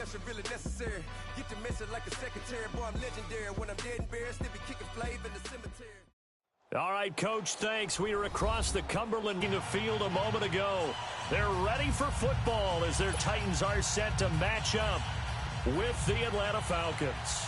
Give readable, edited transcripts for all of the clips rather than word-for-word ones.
pressure really necessary. Get the message like a secretary. Boy, I'm legendary. When I'm dead and buried, still be kicking flavor in the cemetery. All right, Coach, thanks. We are across the Cumberland in the field a moment ago. They're ready for football as their Titans are set to match up with the Atlanta Falcons.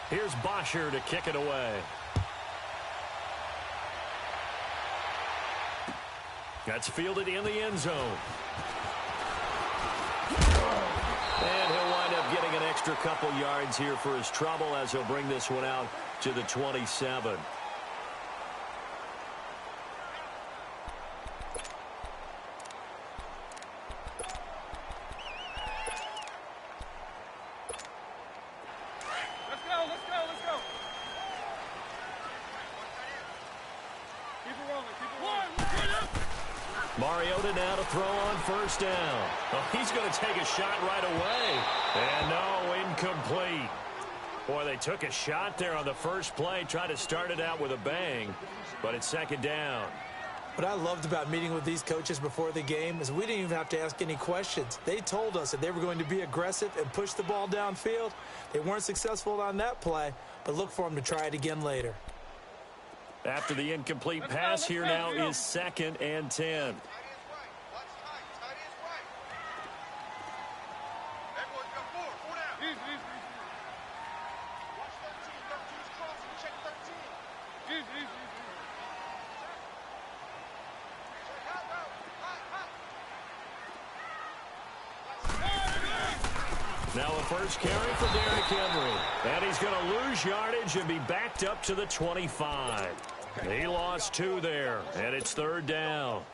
Here's Bosher to kick it away. That's fielded in the end zone. And he'll wind up getting an extra couple yards here for his trouble as he'll bring this one out to the 27. Mariota now to throw on first down. Oh, he's going to take a shot right away. And no, incomplete. Boy, they took a shot there on the first play, tried to start it out with a bang, but it's second down. What I loved about meeting with these coaches before the game is we didn't even have to ask any questions. They told us that they were going to be aggressive and push the ball downfield. They weren't successful on that play, but look for them to try it again later. After the incomplete pass, here now is 2nd and 10. Now a first carry for Derrick Henry. And he's going to lose yardage and be backed up to the 25. He lost 2 there, and it's 3rd down.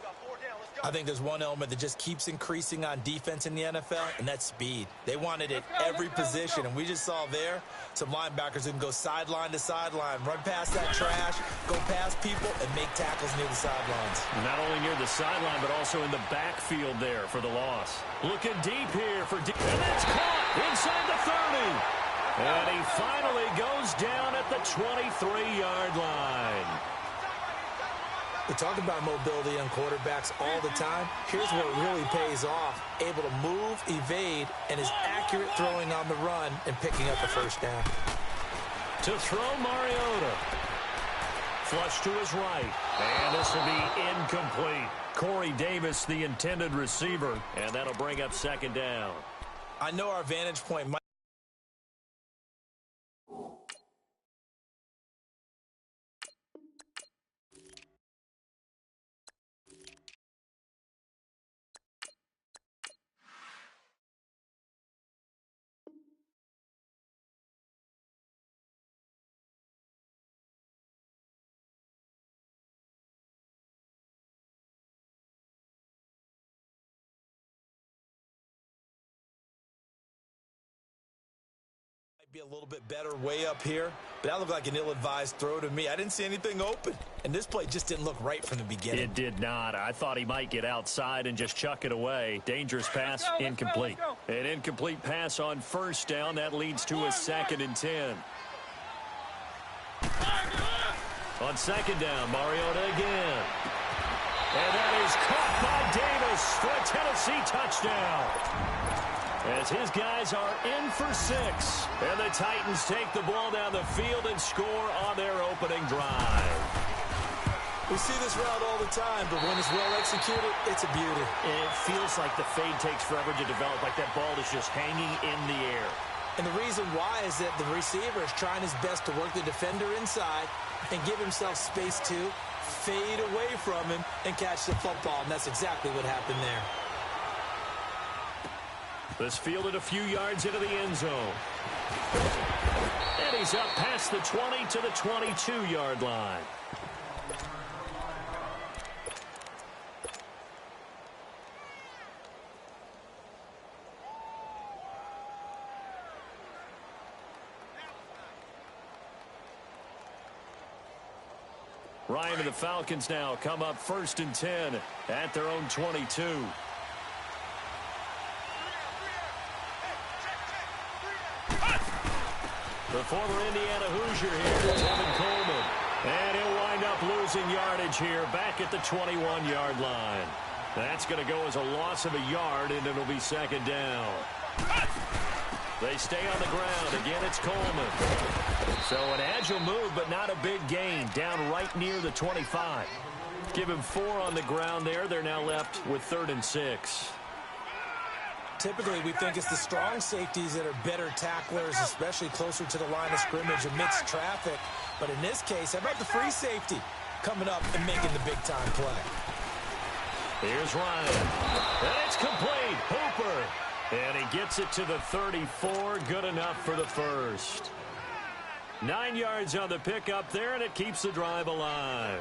I think there's one element that just keeps increasing on defense in the NFL, and that's speed. They want it at every position, and we just saw there some linebackers who can go sideline to sideline, run past that trash, go past people, and make tackles near the sidelines. Not only near the sideline, but also in the backfield there for the loss. Looking deep here for deep, and that's caught inside the 30. And he finally goes down at the 23-yard line. We talk about mobility on quarterbacks all the time. Here's where it really pays off. Able to move, evade, and is accurate throwing on the run and picking up the first down. To throw Mariota. Flush to his right. And this will be incomplete. Corey Davis, the intended receiver. And that'll bring up 2nd down. I know our vantage point might be a little bit better way up here, but that looked like an ill-advised throw to me. I didn't see anything open, and this play just didn't look right from the beginning. It did not. I thought he might get outside and just chuck it away. Dangerous pass, incomplete. An incomplete pass on first down. That leads to a 2nd and 10. On 2nd down, Mariota again. And that is caught by Davis for a Tennessee touchdown. As his guys are in for 6. And the Titans take the ball down the field and score on their opening drive. We see this route all the time, but when it's well executed, it's a beauty. It feels like the fade takes forever to develop, like that ball is just hanging in the air. And the reason why is that the receiver is trying his best to work the defender inside and give himself space to fade away from him and catch the football, and that's exactly what happened there. This fielded a few yards into the end zone. And he's up past the 20 to the 22-yard line. Ryan and the Falcons now come up 1st and 10 at their own 22. The former Indiana Hoosier here, Tevin Coleman. And he'll wind up losing yardage here back at the 21-yard line. That's going to go as a loss of a yard, and it'll be second down. They stay on the ground. Again, it's Coleman. So an agile move, but not a big gain. Down right near the 25. Give him 4 on the ground there. They're now left with 3rd and 6. Typically, we think it's the strong safeties that are better tacklers, especially closer to the line of scrimmage amidst traffic. But in this case, how about the free safety coming up and making the big-time play? Here's Ryan. And it's complete. Hooper. And he gets it to the 34. Good enough for the first. 9 yards on the pickup there, and it keeps the drive alive.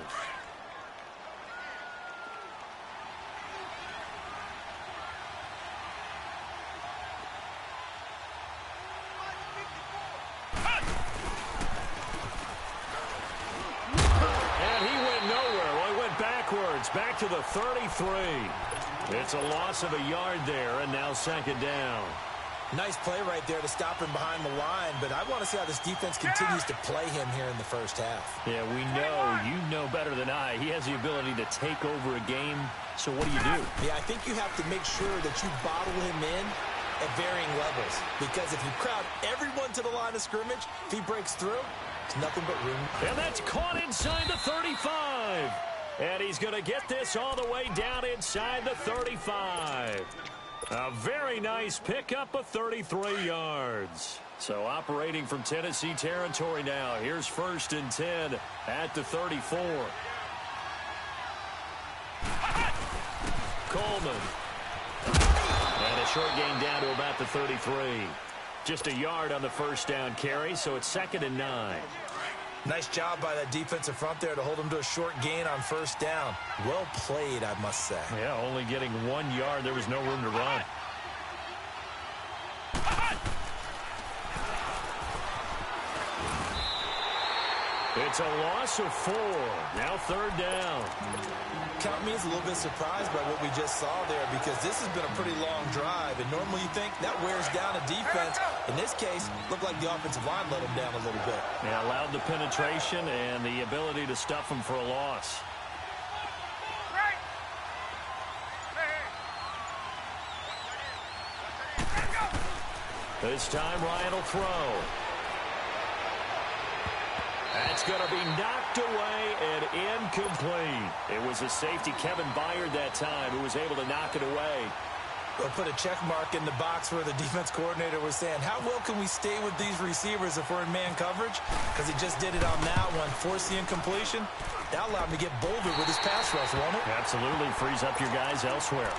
Back to the 33. It's a loss of a yard there, and now second down. Nice play right there to stop him behind the line, but I want to see how this defense continues to play him here in the first half. Yeah, we know. You know better than I. He has the ability to take over a game, so what do you do? Yeah, I think you have to make sure that you bottle him in at varying levels, because if you crowd everyone to the line of scrimmage, if he breaks through, it's nothing but room. And that's caught inside the 35. And he's going to get this all the way down inside the 35. A very nice pickup of 33 yards. So operating from Tennessee territory now. Here's 1st and 10 at the 34. Coleman. And a short gain down to about the 33. Just a yard on the first down carry, so it's 2nd and 9. Nice job by that defensive front there to hold him to a short gain on first down. Well played, I must say. Yeah, only getting 1 yard. There was no room to run. It's a loss of 4. Now 3rd down. Count me as a little bit surprised by what we just saw there, because this has been a pretty long drive, and normally you think that wears down a defense. In this case, looked like the offensive line let him down a little bit. Yeah, allowed the penetration and the ability to stuff him for a loss. This time Ryan will throw. That's going to be knocked away and incomplete. It was a safety, Kevin Byard, that time, who was able to knock it away. We'll put a check mark in the box where the defense coordinator was saying, how well can we stay with these receivers if we're in man coverage? Because he just did it on that one, forced the incompletion. That allowed him to get bolder with his pass rush, won't it? Absolutely, frees up your guys elsewhere.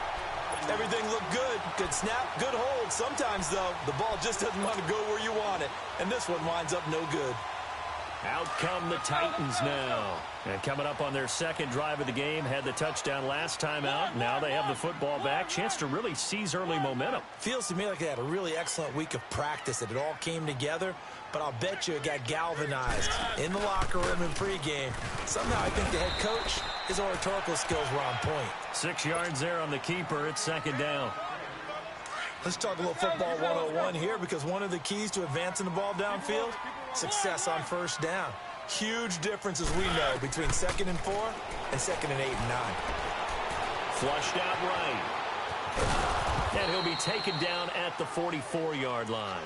Everything looked good. Good snap, good hold. Sometimes, though, the ball just doesn't want to go where you want it. And this one winds up no good. Out come the Titans now. And coming up on their second drive of the game, had the touchdown last time out. Now they have the football back. Chance to really seize early momentum. Feels to me like they had a really excellent week of practice, that it all came together. But I'll bet you it got galvanized in the locker room in pregame. Somehow I think the head coach, his oratorical skills were on point. 6 yards there on the keeper. It's second down. Let's talk a little football 101 here, because one of the keys to advancing the ball downfield, success on first down. Huge difference, as we know, between 2nd and 4 and 2nd and 8 and 9. Flushed out right. And he'll be taken down at the 44-yard line.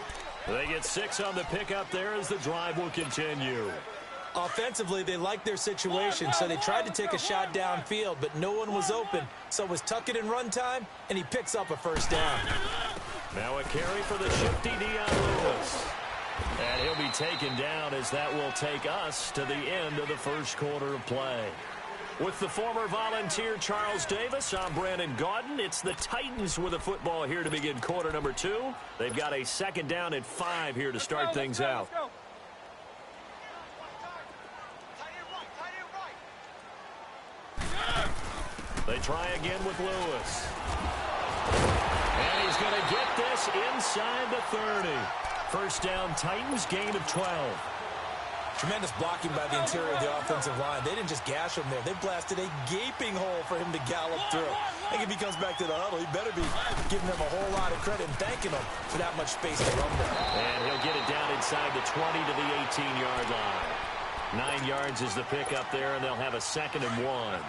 They get 6 on the pickup there as the drive will continue. Offensively, they liked their situation, so they tried to take a shot downfield, but no one was open. So it was tuck it in run time, and he picks up a first down. Now a carry for the shifty Deion Lewis. And he'll be taken down, as that will take us to the end of the first quarter of play. With the former Volunteer Charles Davis, I'm Brandon Gaudin. It's the Titans with the football here to begin quarter number 2. They've got a second down at 5 here to start things out. They try again with Lewis. And he's going to get this inside the 30. First down, Titans, gain of 12. Tremendous blocking by the interior of the offensive line. They didn't just gash him there. They blasted a gaping hole for him to gallop through. I think if he comes back to the huddle, he better be giving them a whole lot of credit and thanking them for that much space to rumble. And he'll get it down inside the 20 to the 18-yard line. 9 yards is the pickup there, and they'll have a 2nd and 1.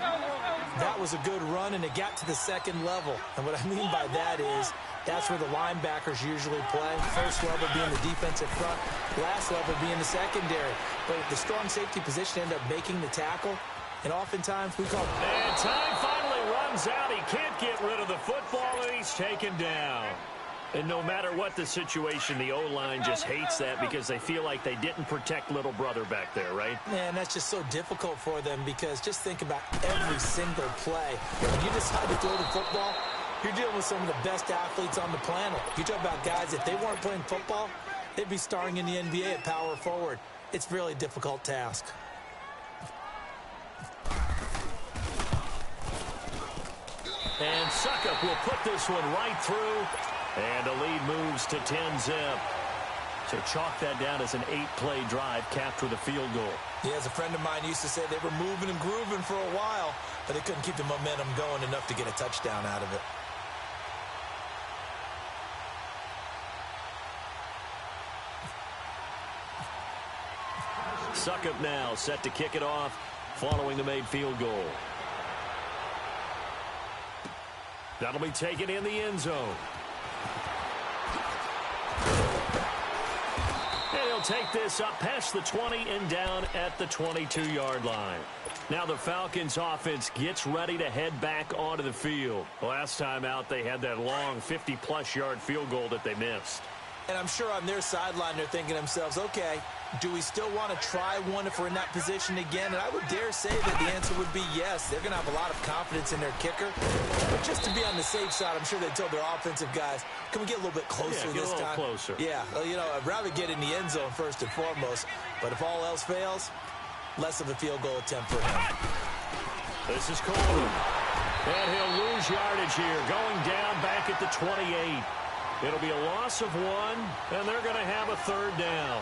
That was a good run, and it got to the second level. And what I mean by that is that's where the linebackers usually play. First level being the defensive front, last level being the secondary. But the strong safety position ended up making the tackle, and oftentimes we call it. And time finally runs out. He can't get rid of the football, and he's taken down. And no matter what the situation, the O-line just hates that because they feel like they didn't protect little brother back there, right? Man, that's just so difficult for them because just think about every single play. When you decide to throw the football, you're dealing with some of the best athletes on the planet. You talk about guys, if they weren't playing football, they'd be starring in the NBA at power forward. It's really a difficult task. And Suckup will put this one right through. And the lead moves to 10-zip. So chalk that down as an 8-play drive capped with a field goal. Yeah, as a friend of mine used to say, they were moving and grooving for a while, but they couldn't keep the momentum going enough to get a touchdown out of it. Suckup now set to kick it off following the made field goal. That'll be taken in the end zone. And he'll take this up past the 20 and down at the 22-yard line. Now the Falcons offense gets ready to head back onto the field. Last time out, they had that long 50-plus yard field goal that they missed. And I'm sure on their sideline, they're thinking to themselves, okay, do we still want to try one if we're in that position again? And I would dare say that the answer would be yes. They're going to have a lot of confidence in their kicker. But just to be on the safe side, I'm sure they told their offensive guys, can we get a little bit closer this time? Closer. Yeah, well, you know, I'd rather get in the end zone first and foremost. But if all else fails, less of a field goal attempt for him. This is Coleman. And he'll lose yardage here, going down back at the 28. It'll be a loss of 1, and they're going to have a 3rd down.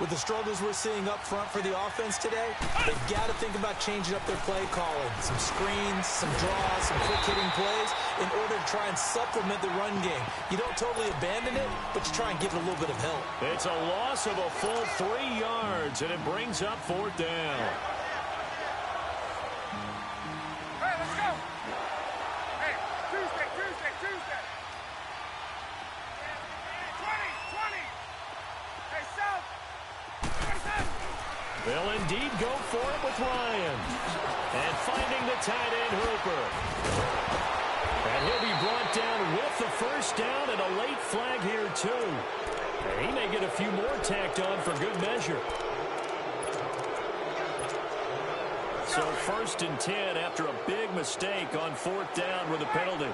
With the struggles we're seeing up front for the offense today, they've got to think about changing up their play calling. Some screens, some draws, some quick-hitting plays in order to try and supplement the run game. You don't totally abandon it, but you try and give it a little bit of help. It's a loss of a full 3 yards, and it brings up 4th down. Hey, let's go. Hey, Tuesday. 20. Hey, South. They'll indeed go for it with Ryan. And finding the tight end, Hooper. And he'll be brought down with the 1st down and a late flag here, too. And he may get a few more tacked on for good measure. So 1st and 10 after a big mistake on 4th down with a penalty.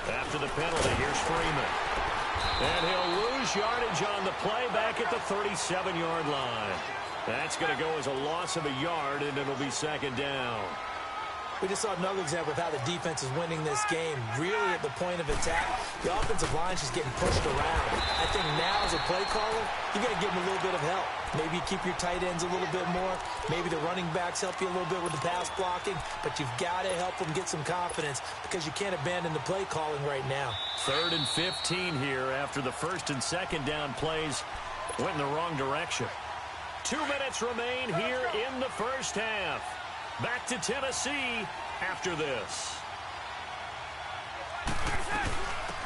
After the penalty, here's Freeman. And he'll lose yardage on the play back at the 37-yard line. That's going to go as a loss of a yard, and it'll be 2nd down. We just saw another example of how the defense is winning this game. Really at the point of attack, the offensive line is just getting pushed around. I think now as a play caller, you got to give them a little bit of help. Maybe you keep your tight ends a little bit more. Maybe the running backs help you a little bit with the pass blocking. But you've got to help them get some confidence because you can't abandon the play calling right now. 3rd and 15 here after the 1st and 2nd down plays went in the wrong direction. 2 minutes remain here in the 1st half. Back to Tennessee after this.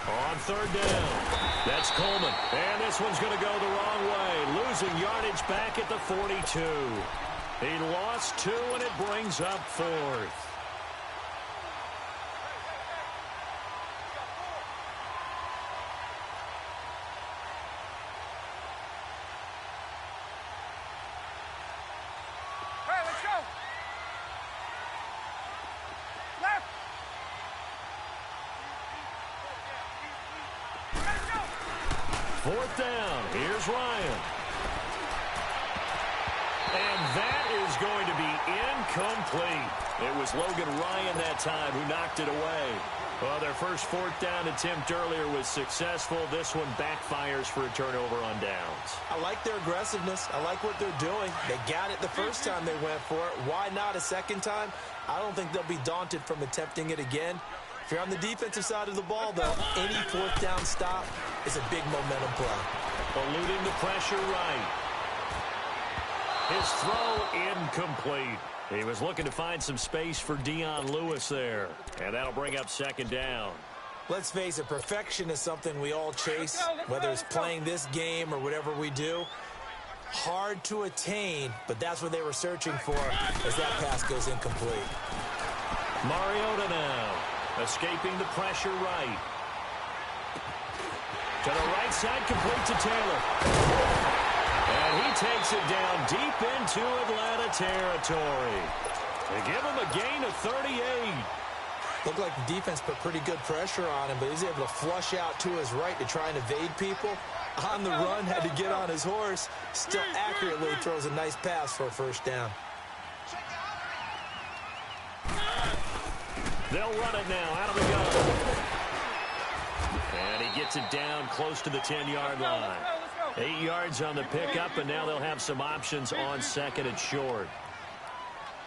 On 3rd down, that's Coleman. And this one's going to go the wrong way, losing yardage back at the 42. He lost 2, and it brings up 4th. Fourth down. Here's Ryan. And that is going to be incomplete. It was Logan Ryan that time who knocked it away. Well, their first fourth down attempt earlier was successful. This one backfires for a turnover on downs. I like their aggressiveness. I like what they're doing. They got it the first time they went for it. Why not a second time? I don't think they'll be daunted from attempting it again. If you're on the defensive side of the ball, though, any fourth down stop is a big momentum play. Eluding the pressure right. His throw incomplete. He was looking to find some space for Dion Lewis there. And that'll bring up second down. Let's face it, perfection is something we all chase, whether it's playing this game or whatever we do. Hard to attain, but that's what they were searching for as that pass goes incomplete. Mariota now, escaping the pressure right. To the right side, complete to Taylor. And he takes it down deep into Atlanta territory. They give him a gain of 38. Looked like the defense put pretty good pressure on him, but he was able to flush out to his right to try and evade people. On the run, had to get on his horse. Still accurately throws a nice pass for a first down. They'll run it now out of the gun. And he gets it down close to the 10-yard line. 8 yards on the pickup, and now they'll have some options on second and short.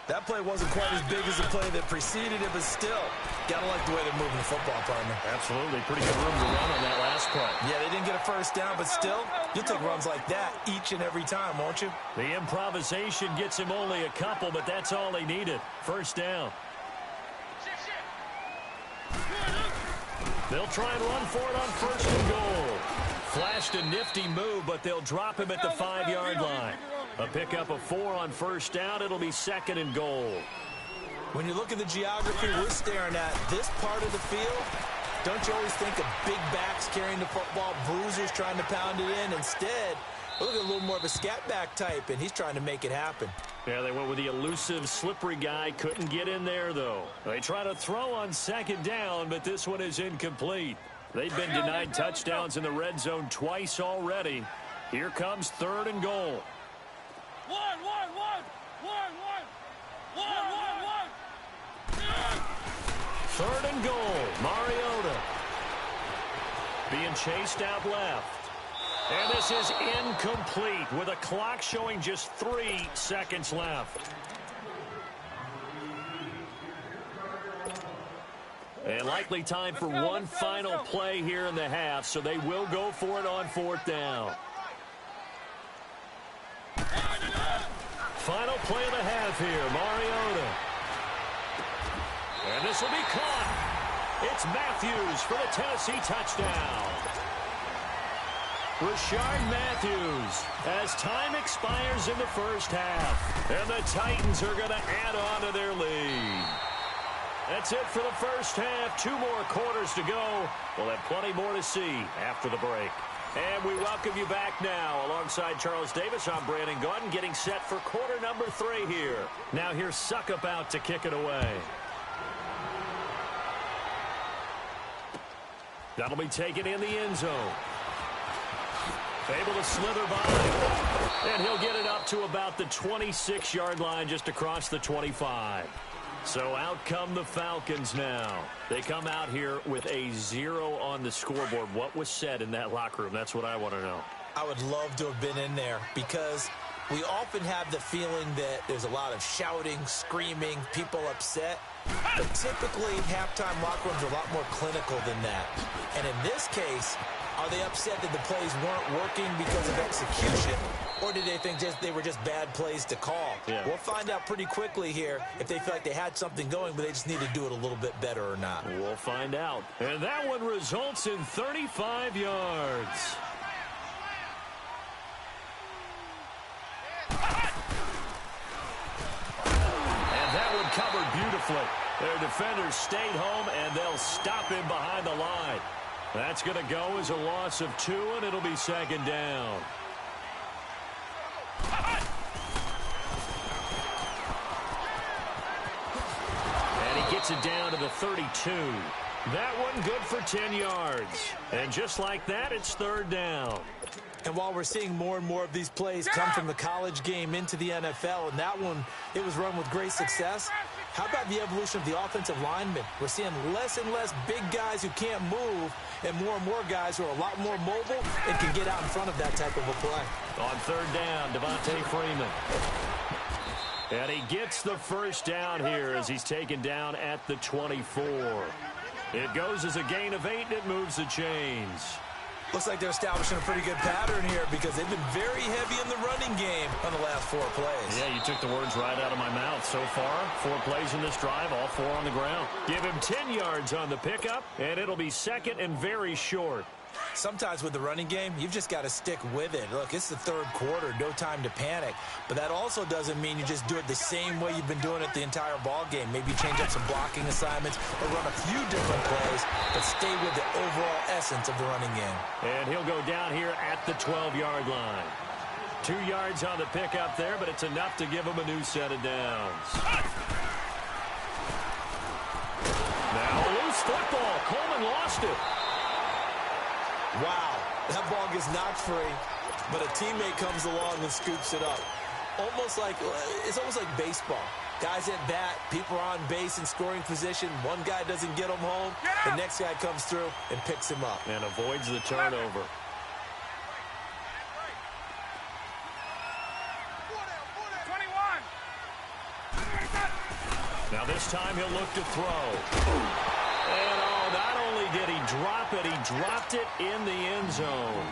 That play wasn't quite as big as the play that preceded it, but still, gotta like the way they're moving the football, partner. Absolutely. Pretty good room to run on that last play. Yeah, they didn't get a first down, but still, you'll take runs like that each and every time, won't you? The improvisation gets him only a couple, but that's all he needed. First down. They'll try and run for it on first and goal. Flashed a nifty move, but they'll drop him at the 5-yard line. A pickup of 4 on first down. It'll be second and goal. When you look at the geography we're staring at, this part of the field, don't you always think of big backs carrying the football, bruisers trying to pound it in? Instead, look at a little more of a scat back type, and he's trying to make it happen. Yeah, they went with the elusive, slippery guy. Couldn't get in there, though. They try to throw on second down, but this one is incomplete. They've been denied touchdowns in the red zone twice already. Here comes third and goal. Third and goal. Mariota being chased out left. And this is incomplete with a clock showing just 3 seconds left. And likely time for one final play here in the half, so they will go for it on fourth down. Final play of the half here, Mariota. And this will be caught. It's Matthews for the Tennessee touchdown. Rashard Matthews as time expires in the first half. And the Titans are going to add on to their lead. That's it for the first half. 2 more quarters to go. We'll have plenty more to see after the break. And we welcome you back now. Alongside Charles Davis, I'm Brandon Gaudin, getting set for quarter number 3 here. Now here's Suckup out to kick it away. That'll be taken in the end zone. Able to slither by. And he'll get it up to about the 26-yard line, just across the 25. So out come the Falcons now. They come out here with a 0 on the scoreboard. What was said in that locker room? That's what I want to know. I would love to have been in there because we often have the feeling that there's a lot of shouting, screaming, people upset. But typically, halftime locker rooms are a lot more clinical than that. And in this case, are they upset that the plays weren't working because of execution? Or did they think they were just bad plays to call? Yeah. We'll find out pretty quickly here if they feel like they had something going, but they just need to do it a little bit better or not. We'll find out. And that one results in 35 yards. And that one covered beautifully. Their defenders stayed home, and they'll stop him behind the line. That's going to go as a loss of 2, and it'll be second down. And he gets it down to the 32. That one good for 10 yards. And just like that, it's third down. And while we're seeing more and more of these plays come from the college game into the NFL, and that one, it was run with great success, How about the evolution of the offensive linemen? We're seeing less and less big guys who can't move and more guys who are a lot more mobile and can get out in front of that type of a play. On third down, Devontae Freeman. And he gets the first down here as he's taken down at the 24. It goes as a gain of 8, and it moves the chains. Looks like they're establishing a pretty good pattern here because they've been very heavy in the running game on the last 4 plays. Yeah, you took the words right out of my mouth. So far, 4 plays in this drive, all 4 on the ground. Give him 10 yards on the pickup, and it'll be second and very short. Sometimes with the running game, you've just got to stick with it. Look, it's the third quarter, no time to panic. But that also doesn't mean you just do it the same way you've been doing it the entire ball game. Maybe change up some blocking assignments or run a few different plays, but stay with the overall essence of the running game. And he'll go down here at the 12-yard line. 2 yards on the pickup there, but it's enough to give him a new set of downs. Now a loose football. Coleman lost it. Wow, that ball gets knocked free, but a teammate comes along and scoops it up. It's almost like baseball. Guys at bat, people are on base in scoring position. One guy doesn't get him home. The next guy comes through and picks him up. And avoids the turnover. Now this time he'll look to throw. And not only did he drop it, he dropped it in the end zone.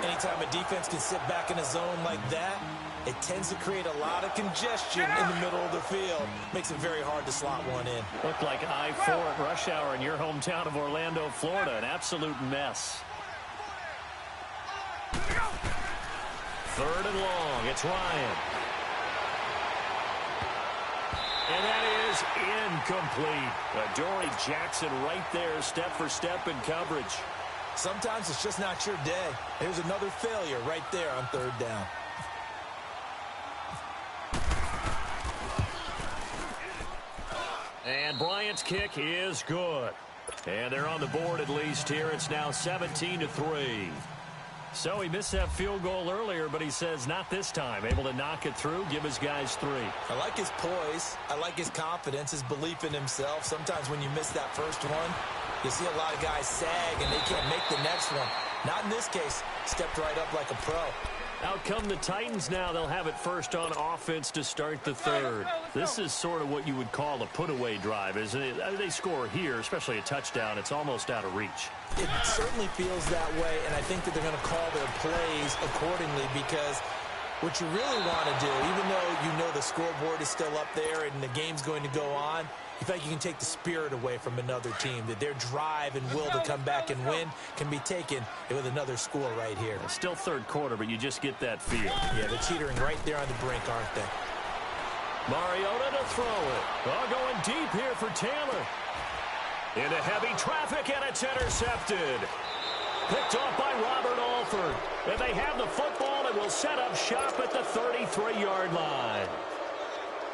Anytime a defense can sit back in a zone like that, it tends to create a lot of congestion in the middle of the field. Makes it very hard to slot one in. Looked like I-4 at rush hour in your hometown of Orlando, Florida. An absolute mess. Third and long. It's Ryan. And that is incomplete. Adoree Jackson right there, step for step in coverage. Sometimes it's just not your day. There's another failure right there on third down. And Bryant's kick is good. And they're on the board at least here. It's now 17-3. So he missed that field goal earlier, but he says not this time. Able to knock it through, give his guys 3. I like his poise. I like his confidence, his belief in himself. Sometimes when you miss that first one, you see a lot of guys sag and they can't make the next one. Not in this case. Stepped right up like a pro. Out come the Titans now. They'll have it first on offense to start the third. This is sort of what you would call a put-away drive, isn't it? They score here, especially a touchdown. It's almost out of reach. It certainly feels that way, and I think that they're going to call their plays accordingly because what you really want to do, even though you know the scoreboard is still up there and the game's going to go on, you think you can take the spirit away from another team, that their drive and will to come back and win can be taken with another score right here. It's still third quarter, but you just get that feel. Yeah, they're teetering right there on the brink, aren't they? Mariota to throw it. Going deep here for Taylor. Into heavy traffic, and it's intercepted. Picked off by Robert Alford. And they have the football and will set up shop at the 33-yard line.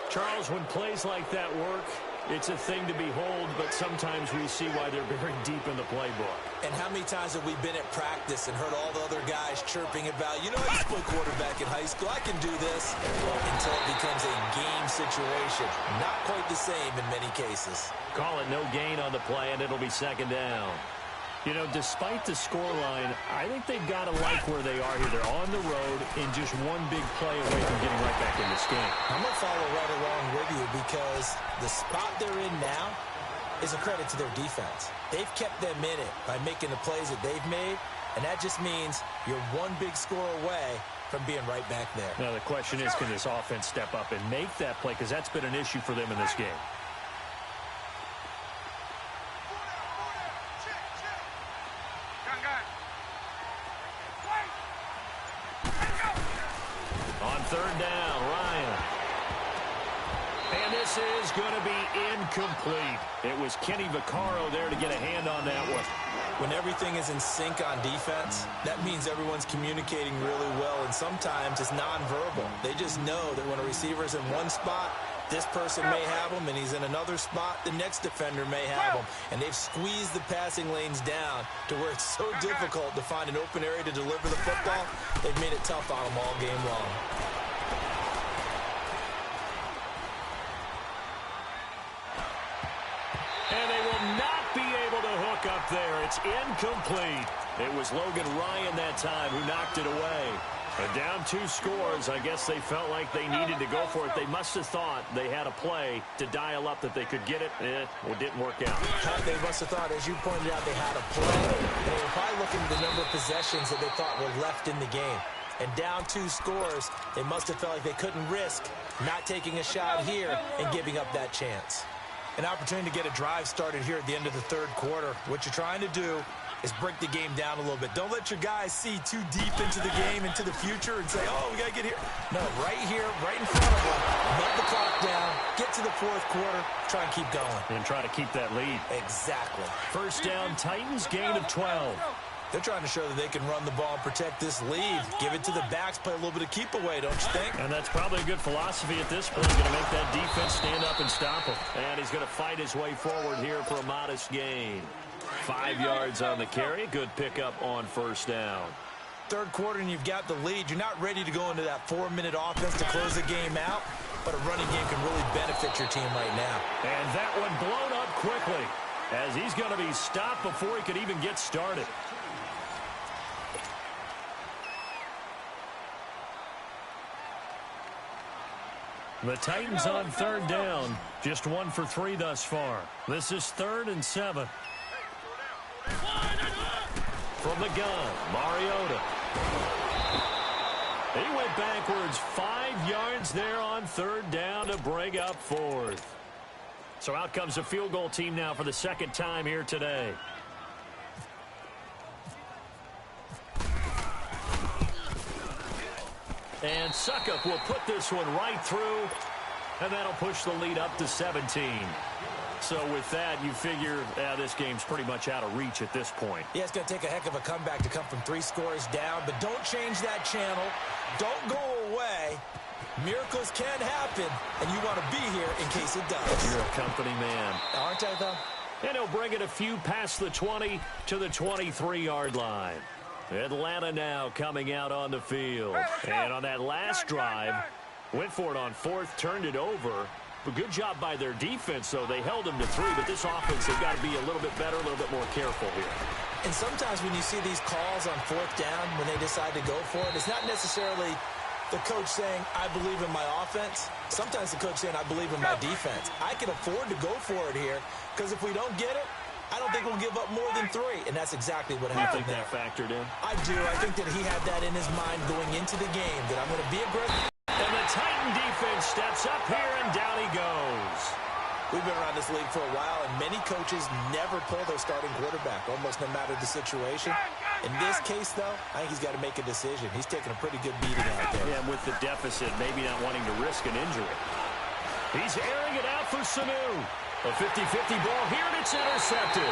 Charles, when plays like that work, it's a thing to behold, but sometimes we see why they're buried deep in the playbook. And how many times have we been at practice and heard all the other guys chirping about, you know, I used to play quarterback in high school, I can do this, until it becomes a game situation. Not quite the same in many cases. Call it no gain on the play, and it'll be second down. You know, despite the scoreline, I think they've got to like where they are here. They're on the road in just one big play away from getting right back in this game. I'm going to follow right along with you because the spot they're in now is a credit to their defense. They've kept them in it by making the plays that they've made, and that just means you're one big score away from being right back there. Now, the question is, can this offense step up and make that play? Because that's been an issue for them in this game. On third down, Ryan. And this is going to be incomplete. It was Kenny Vaccaro there to get a hand on that one. When everything is in sync on defense, that means everyone's communicating really well, and sometimes it's nonverbal. They just know that when a receiver's in one spot, this person may have him, and he's in another spot, the next defender may have him. And they've squeezed the passing lanes down to where it's so difficult to find an open area to deliver the football. They've made it tough on them all game long. up there. It's incomplete. It was Logan Ryan that time who knocked it away. And down 2 scores, I guess they felt like they needed to go for it. They must have thought they had a play to dial up that they could get it. It didn't work out. They must have thought, as you pointed out, they had a play. They were probably looking at the number of possessions that they thought were left in the game. And down 2 scores, they must have felt like they couldn't risk not taking a shot here and giving up that chance. An opportunity to get a drive started here at the end of the 3rd quarter. What you're trying to do is break the game down a little bit. Don't let your guys see too deep into the game, into the future, and say, oh, we got to get here. No, right here, right in front of them. Let the clock down, get to the 4th quarter, try and keep going. And try to keep that lead. Exactly. First down, Titans, gain of 12. They're trying to show that they can run the ball and protect this lead. Give it to the backs, play a little bit of keep away, don't you think? And that's probably a good philosophy at this point. He's going to make that defense stand up and stop him. And he's going to fight his way forward here for a modest gain. 5 yards on the carry. Good pickup on first down. 3rd quarter and you've got the lead. You're not ready to go into that 4-minute offense to close the game out, but a running game can really benefit your team right now. And that one blown up quickly as he's going to be stopped before he could even get started. The Titans on 3rd down. Just 1 for 3 thus far. This is 3rd and 7. From the gun, Mariota. He went backwards 5 yards there on 3rd down to bring up 4th. So out comes a field goal team now for the 2nd time here today. And Suckup will put this one right through, and that'll push the lead up to 17. So with that, you figure this game's pretty much out of reach at this point. Yeah, it's going to take a heck of a comeback to come from 3 scores down, but don't change that channel. Don't go away. Miracles can happen, and you want to be here in case it does. You're a company man. Aren't I, though? And he'll bring it a few past the 20 to the 23-yard line. Atlanta now coming out on the field. And on that last drive, went for it on 4th, turned it over. But good job by their defense, though. They held them to 3, but this offense, they've got to be a little bit better, a little bit more careful here. And sometimes when you see these calls on 4th down, when they decide to go for it, it's not necessarily the coach saying, I believe in my offense. Sometimes the coach saying, I believe in my defense. I can afford to go for it here, because if we don't get it, I don't think we'll give up more than 3, and that's exactly what happened there. You think that factored in? I do. I think that he had that in his mind going into the game, that I'm going to be aggressive. And the Titan defense steps up here, and down he goes. We've been around this league for a while, and many coaches never pull their starting quarterback, almost no matter the situation. In this case, though, I think he's got to make a decision. He's taking a pretty good beating out there. Yeah, with the deficit, maybe not wanting to risk an injury. He's airing it out for Sanu. A 50-50 ball here, and it's intercepted.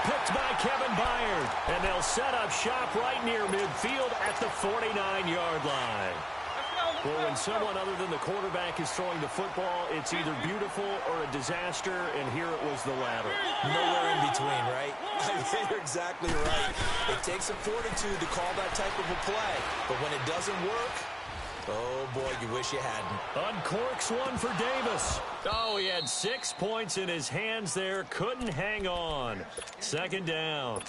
Picked by Kevin Byard. And they'll set up shop right near midfield at the 49-yard line. Well, when someone other than the quarterback is throwing the football, it's either beautiful or a disaster, and here it was the latter. Nowhere in between, right? You're exactly right. It takes some fortitude to call that type of a play, but when it doesn't work, oh, boy, you wish you hadn't. Uncorks one for Davis. Oh, he had 6 points in his hands there. Couldn't hang on. 2nd down.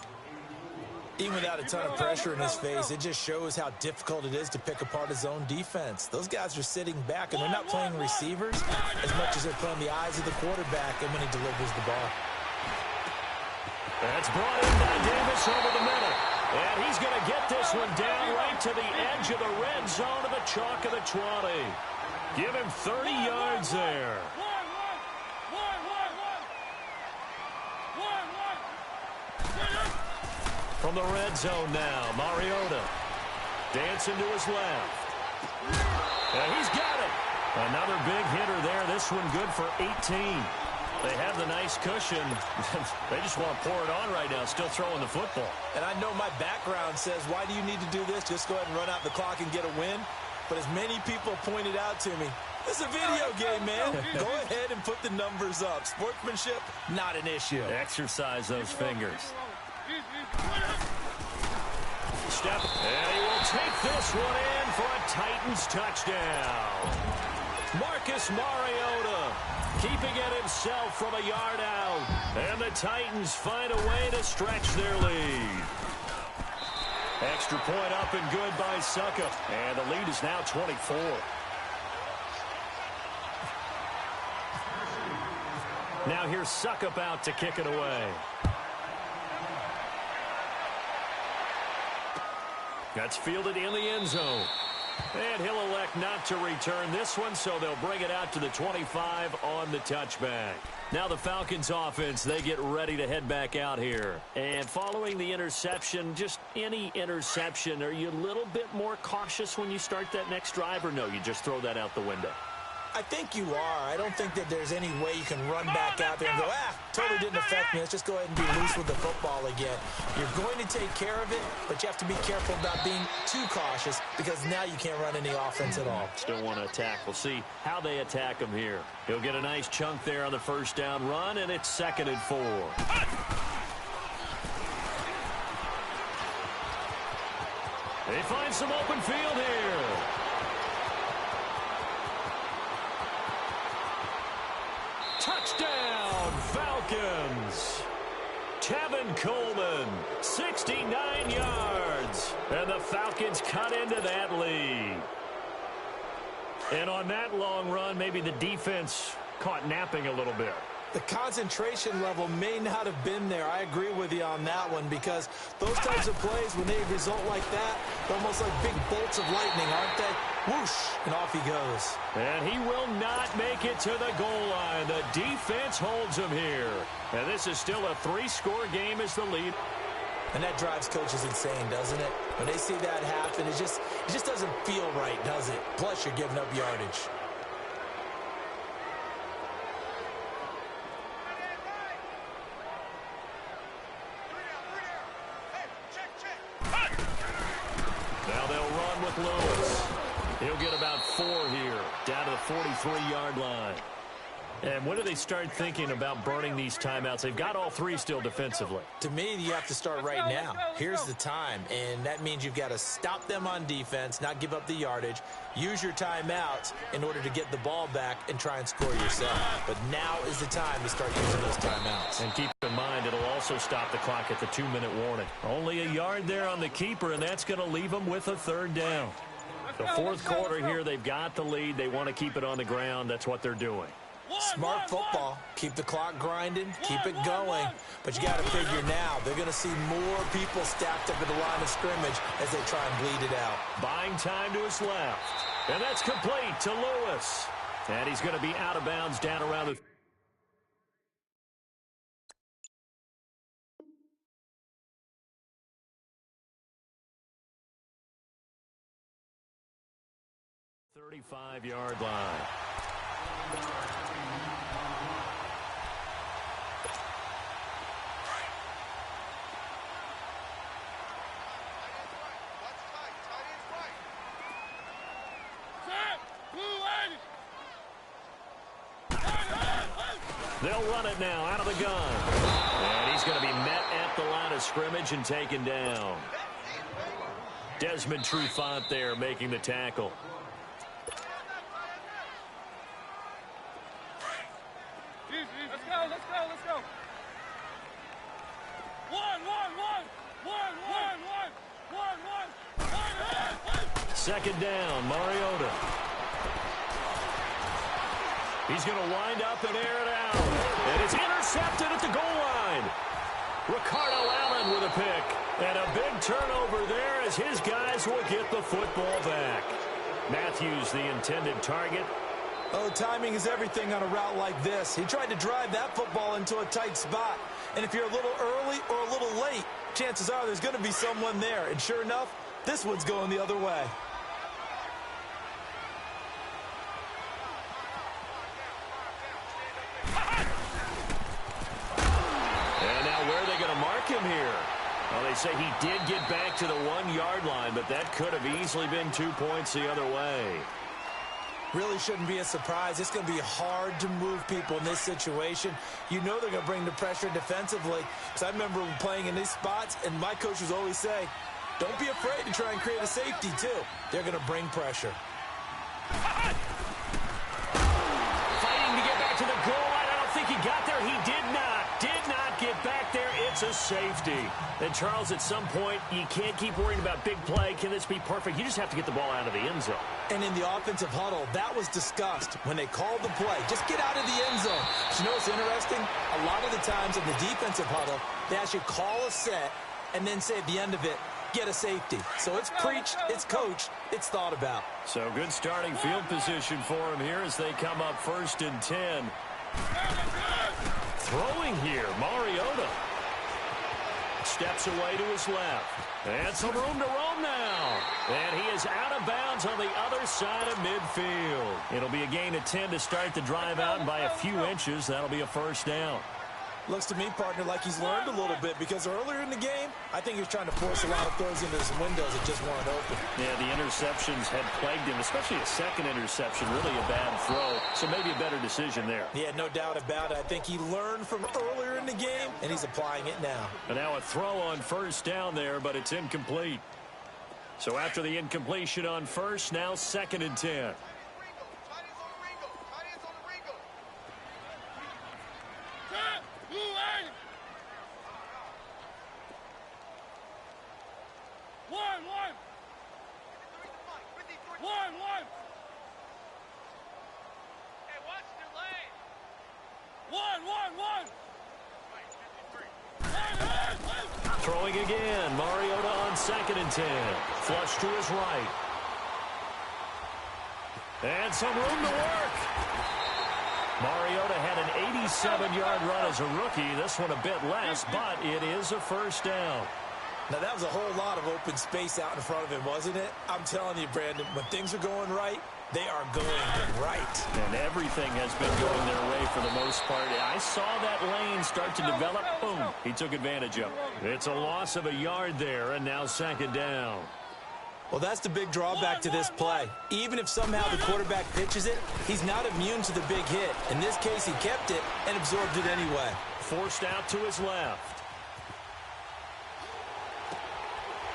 Even without a ton of pressure in his face, it just shows how difficult it is to pick apart his own defense. Those guys are sitting back, and they're not playing receivers as much as they're playing the eyes of the quarterback and when he delivers the ball. That's brought in by Davis over the middle. And he's going to get this one down right to the edge of the red zone of the chalk of the 20. Give him 30 yards there. From the red zone now, Mariota dancing to his left. And he's got it. Another big hitter there. This one good for 18. They have the nice cushion. They just want to pour it on right now, still throwing the football. And I know my background says, why do you need to do this? Just go ahead and run out the clock and get a win. But as many people pointed out to me, this is a video game, man. Go ahead and put the numbers up. Sportsmanship, not an issue. Exercise those fingers. Step, and he will take this one in for a Titans touchdown. Marcus Mariota keeping it himself from a yard out. And the Titans find a way to stretch their lead. Extra point up and good by Suckup. And the lead is now 24. Now here's Suckup out to kick it away. That's fielded in the end zone. And he'll elect not to return this one, so they'll bring it out to the 25 on the touchback. Now the Falcons offense, they get ready to head back out here. And following the interception, just any interception, are you a little bit more cautious when you start that next drive, or no, you just throw that out the window? I think you are. I don't think that there's any way you can run back out there and go, totally didn't affect me. Let's just go ahead and be loose with the football again. You're going to take care of it, but you have to be careful about being too cautious because now you can't run any offense at all. Still want to attack. We'll see how they attack him here. He'll get a nice chunk there on the first down run, and it's 2nd and 4. They find some open field here. Touchdown, Falcons. Tevin Coleman, 69 yards. And the Falcons cut into that lead. And on that long run, maybe the defense caught napping a little bit. The concentration level may not have been there. I agree with you on that one because those types of plays, when they result like that, they're almost like big bolts of lightning, aren't they? Whoosh, and off he goes. And he will not make it to the goal line. The defense holds him here. And this is still a 3-score game as the lead. And that drives coaches insane, doesn't it? When they see that happen, it just doesn't feel right, does it? Plus, you're giving up yardage. Now they'll run with Lewis. He'll get about 4 here, down to the 43-yard line. And when do they start thinking about burning these timeouts? They've got all 3 still defensively. To me, you have to start right now. Here's the time, and that means you've got to stop them on defense, not give up the yardage, use your timeouts in order to get the ball back and try and score yourself. But now is the time to start using those timeouts. And keep in mind, it'll also stop the clock at the 2-minute warning. Only a yard there on the keeper, and that's going to leave them with a 3rd down. The 4th quarter here, they've got the lead. They want to keep it on the ground. That's what they're doing. Smart football. Keep the clock grinding. Keep it going. But you got to figure now, they're going to see more people stacked up at the line of scrimmage as they try and bleed it out. Buying time to his left. And that's complete to Lewis. And he's going to be out of bounds down around the... ...35-yard line. They'll run it now out of the gun. And he's going to be met at the line of scrimmage and taken down. Desmond Trufant there making the tackle. Let's go. 2nd down, Mariota. He's going to wind up and air it out. And it's intercepted at the goal line. Ricardo Allen with a pick. And a big turnover there as his guys will get the football back. Matthews, the intended target. Oh, timing is everything on a route like this. He tried to drive that football into a tight spot. And if you're a little early or a little late, chances are there's going to be someone there. And sure enough, this one's going the other way. And now where are they going to mark him here? Well, they say he did get back to the 1-yard line, but that could have easily been 2 points the other way. Really shouldn't be a surprise. It's going to be hard to move people in this situation. You know they're going to bring the pressure defensively. Because I remember playing in these spots, and my coaches always say, don't be afraid to try and create a safety, too. They're going to bring pressure. Fighting to get back to the goal It's a safety. And, Charles, at some point, you can't keep worrying about big play. Can this be perfect? You just have to get the ball out of the end zone. And in the offensive huddle, that was discussed when they called the play. Just get out of the end zone. But you know what's interesting? A lot of the times in the defensive huddle, they actually call a set and then say at the end of it, get a safety. So it's preached, it's coached, it's thought about. So good starting field position for him here as they come up 1st and 10. Throwing here, Mariota. Steps away to his left. And some room to roam now. And he is out of bounds on the other side of midfield. It'll be a gain of 10 to start the drive out, and by a few inches, that'll be a 1st down. Looks to me, partner, like he's learned a little bit, because earlier in the game, I think he was trying to force a lot of throws into some windows that just weren't open. Yeah, the interceptions had plagued him, especially a second interception, really a bad throw. So maybe a better decision there. Yeah, no doubt about it. I think he learned from earlier in the game, and he's applying it now. And now a throw on 1st down there, but it's incomplete. So after the incompletion on 1st, now 2nd and 10. Throwing again, Mariota on 2nd and 10. Flush to his right. And some room to work. Mariota had an 87-yard run as a rookie. This one a bit less, but it is a 1st down. Now, that was a whole lot of open space out in front of him, wasn't it? I'm telling you, Brandon, when things are going right, they are going right. And everything has been going their way for the most part. I saw that lane start to develop. Boom. He took advantage of it. It's a loss of a yard there, and now 2nd down. Well, that's the big drawback to this play. Even if somehow the quarterback pitches it, he's not immune to the big hit. In this case, he kept it and absorbed it anyway. Forced out to his left.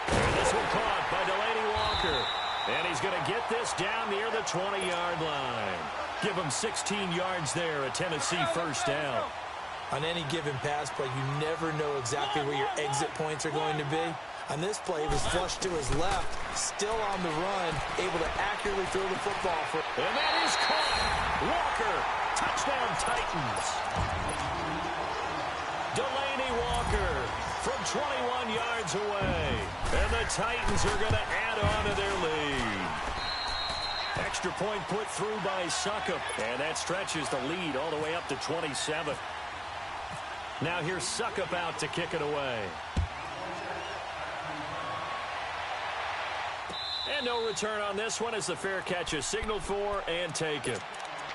And this one caught by Delaney Walker. And he's going to get this down near the 20-yard line. Give him 16 yards there, a Tennessee 1st down. On any given pass play, you never know exactly where your exit points are going to be. On this play, he was flushed to his left, still on the run, able to accurately throw the football. And that is caught. Walker, touchdown Titans. Delaney Walker from 21 yards away. And the Titans are going to add on to their lead. Extra point put through by Suckup. And that stretches the lead all the way up to 27. Now here's Suckup out to kick it away. And no return on this one as the fair catch is signaled for and taken.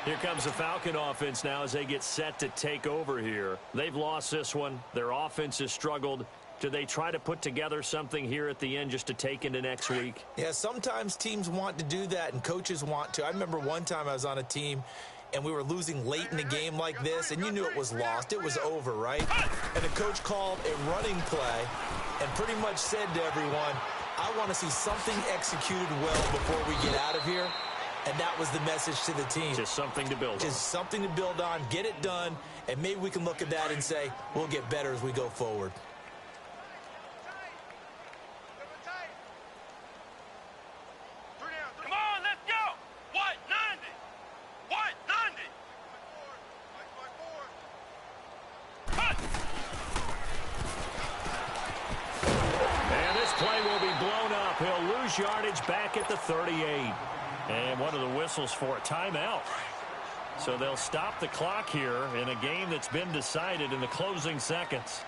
Here comes the Falcon offense now as they get set to take over here. They've lost this one. Their offense has struggled. Do they try to put together something here at the end just to take into next week? Yeah, sometimes teams want to do that and coaches want to. I remember one time I was on a team and we were losing late in a game like this, and you knew it was lost. It was over, right? And the coach called a running play and pretty much said to everyone, I want to see something executed well before we get out of here. And that was the message to the team. Just something to build on. Just something to build on, get it done, and maybe we can look at that and say, we'll get better as we go forward. Come on, let's go. What? 90. What? 90. And this play will be blown up. He'll lose yardage back at the 38. And one of the whistles for a timeout. So they'll stop the clock here in a game that's been decided in the closing seconds.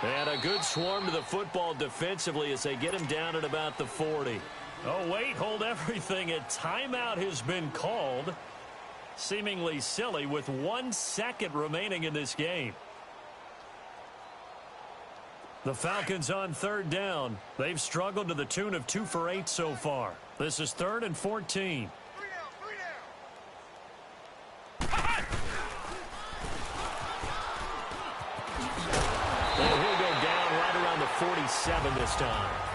And a good swarm to the football defensively as they get him down at about the 40. Oh, wait, hold everything. A timeout has been called. Seemingly silly with 1 second remaining in this game. The Falcons on 3rd down. They've struggled to the tune of 2 for 8 so far. This is 3rd and 14. And he'll go down right around the 47 this time.